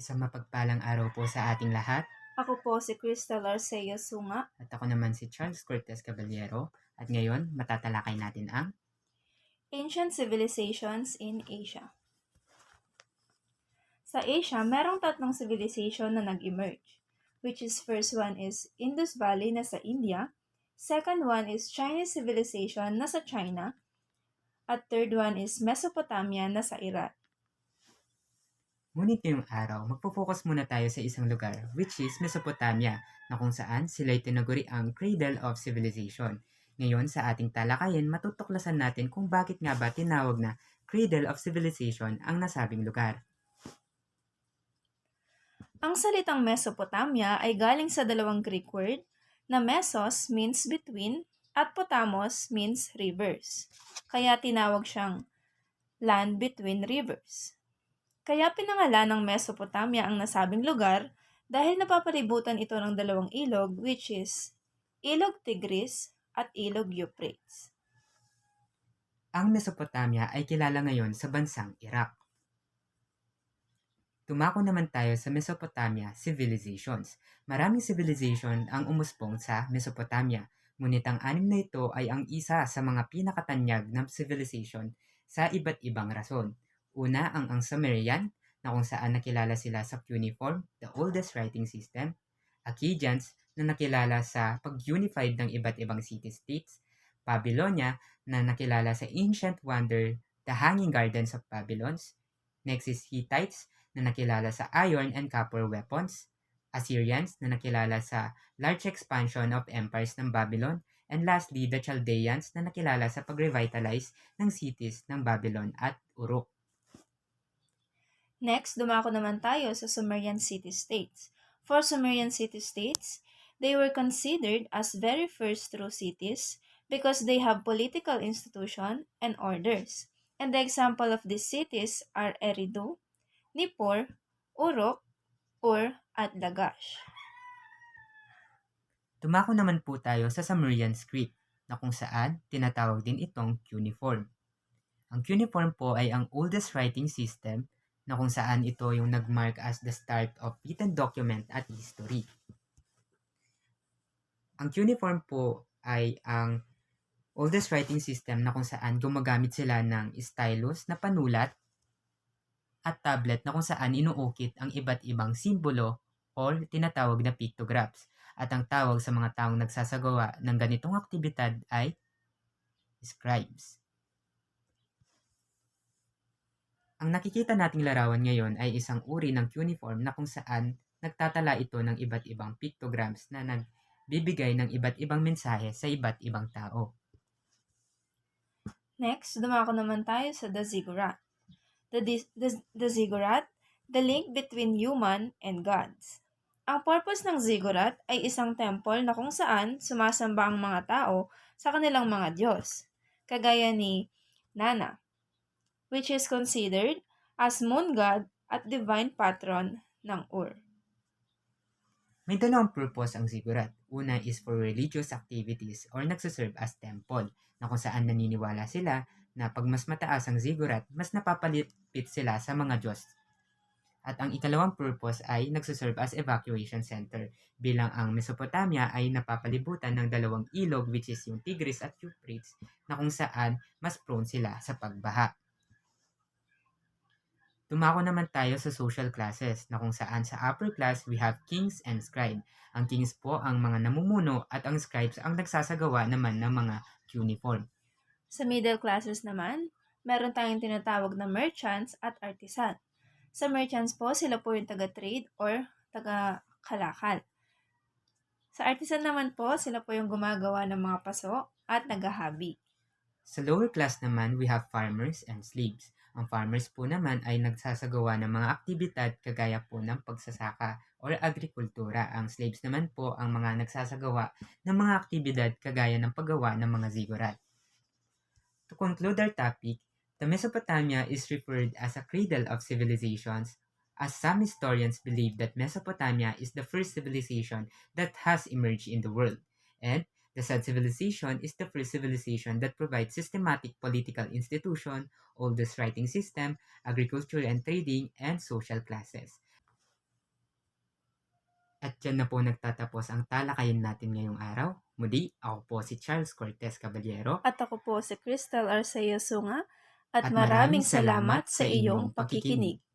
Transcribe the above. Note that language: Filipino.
Isang mapagpalang araw po sa ating lahat. Ako po si Crystal Arceo Sunga. At ako naman si Charles Cortez Caballero. At ngayon, matatalakay natin ang Ancient Civilizations in Asia. Sa Asia, merong tatlong civilization na nag-emerge, which is first one is Indus Valley na sa India, second one is Chinese civilization na sa China, at third one is Mesopotamia na sa Iraq. ngunit ngayong araw, magpo-focus muna tayo sa isang lugar, which is Mesopotamia, na kung saan sila'y tinaguri ang Cradle of Civilization. Ngayon, sa ating talakayin, matutuklasan natin kung bakit nga ba tinawag na Cradle of Civilization ang nasabing lugar. Ang salitang Mesopotamia ay galing sa dalawang Greek word na mesos means between at potamos means rivers. Kaya tinawag siyang land between rivers. Kaya pinangalan ng Mesopotamia ang nasabing lugar dahil napapalibutan ito ng dalawang ilog which is Ilog Tigris at Ilog Euphrates. Ang Mesopotamia ay kilala ngayon sa bansang Iraq. Tumako naman tayo sa Mesopotamia civilizations. Maraming civilization ang umuspong sa Mesopotamia, ngunit ang anim na ito ay ang isa sa mga pinakatanyag ng civilization sa iba't ibang rason. Una ang Sumerian, na kung saan nakilala sila sa cuneiform, the oldest writing system. Akkadians, na nakilala sa pag-unified ng iba't ibang city-states. Babylonia, na nakilala sa ancient wonder, the Hanging Gardens of Babylons. Next is Hittites, na nakilala sa iron and copper weapons, Assyrians na nakilala sa large expansion of empires ng Babylon, and lastly, the Chaldeans na nakilala sa pag-revitalize ng cities ng Babylon at Uruk. Next, dumako naman tayo sa Sumerian city-states. For Sumerian city-states, they were considered as very first true cities because they have political institution and orders. And the example of these cities are Eridu, Nippur, Uruk, Ur, at Lagash. Tumako naman po tayo sa Sumerian script, na kung saan tinatawag din itong cuneiform. Ang cuneiform po ay ang oldest writing system na kung saan ito yung nagmark as the start of written document at history. Ang cuneiform po ay ang oldest writing system na kung saan gumagamit sila ng stylus na panulat at tablet na kung saan inuukit ang iba't ibang simbolo or tinatawag na pictographs. At ang tawag sa mga taong nagsasagawa ng ganitong aktibidad ay scribes. Ang nakikita nating larawan ngayon ay isang uri ng cuneiform na kung saan nagtatala ito ng iba't ibang pictograms na nagbibigay ng iba't ibang mensahe sa iba't ibang tao. Next, dumako naman tayo sa the ziggurat. The ziggurat, the link between human and gods. Ang purpose ng ziggurat ay isang temple na kung saan sumasamba ang mga tao sa kanilang mga Diyos, kagaya ni Nana, which is considered as moon god at divine patron ng Ur. May dalawang purpose ang ziggurat. Una is for religious activities or nagsaserve as temple, na kung saan naniniwala sila na pag mas mataas ang ziggurat, mas napapalipit sila sa mga Diyos. At ang ikalawang purpose ay nagsaserve as evacuation center, bilang ang Mesopotamia ay napapalibutan ng dalawang ilog which is yung Tigris at Euphrates, na kung saan mas prone sila sa pagbaha. Tumako naman tayo sa social classes, na kung saan sa upper class we have kings and scribe. Ang kings po ang mga namumuno at ang scribes ang nagsasagawa naman ng mga cuneiform. Sa middle classes naman, meron tayong tinatawag na merchants at artisan. Sa merchants po, sila po yung taga-trade or taga-kalakal. Sa artisan naman po, sila po yung gumagawa ng mga paso at naghahabi. Sa lower class naman, we have farmers and slaves. Ang farmers po naman ay nagsasagawa ng mga aktibidad kagaya po ng pagsasaka or agrikultura. Ang slaves naman po ang mga nagsasagawa ng mga aktibidad kagaya ng paggawa ng mga ziggurat. To conclude our topic, the Mesopotamia is referred as a cradle of civilizations, as some historians believe that Mesopotamia is the first civilization that has emerged in the world, and the said civilization is the first civilization that provides systematic political institution, oldest writing system, agriculture and trading, and social classes. Diyan na po nagtatapos ang talakayan natin ngayong araw. Muli, ako po si Charles Cortez Caballero At ako po si Crystal Arceo Sunga at at maraming maraming salamat salamat sa sa iyong inyong pakikinig. pakikinig.